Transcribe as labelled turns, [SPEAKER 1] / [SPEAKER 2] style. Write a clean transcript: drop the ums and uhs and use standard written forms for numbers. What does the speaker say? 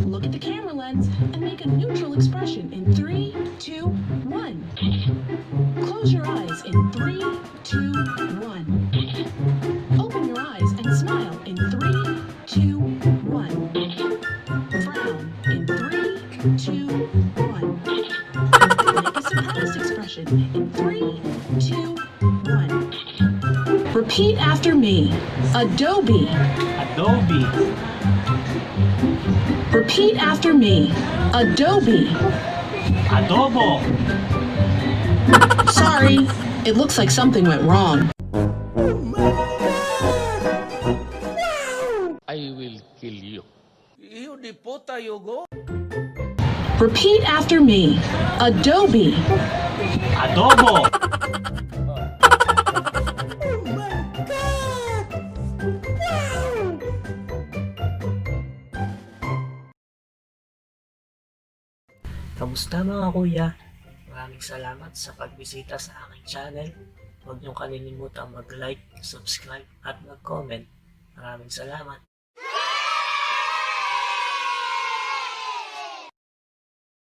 [SPEAKER 1] Look at the camera lens and make a neutral expression in 3, 2, 1. Close your eyes in 3, 2, 1. Open your eyes and smile in 3, 2, 1. Frown in 3, 2, 1. Make a surprised expression in 3, 2, 1. Repeat after me. Adobe.
[SPEAKER 2] Adobe.
[SPEAKER 1] Repeat after me. Adobe.
[SPEAKER 2] Adobo.
[SPEAKER 1] Sorry, it looks like something went wrong.
[SPEAKER 3] I will kill you.
[SPEAKER 4] Iyo di po tayo go.
[SPEAKER 1] Repeat after me. Adobe.
[SPEAKER 2] Adobo.
[SPEAKER 5] Kamusta mga kuya? Maraming salamat sa pagbisita sa aking channel. Huwag niyong kalilimutang mag-like, subscribe at mag-comment. Maraming salamat.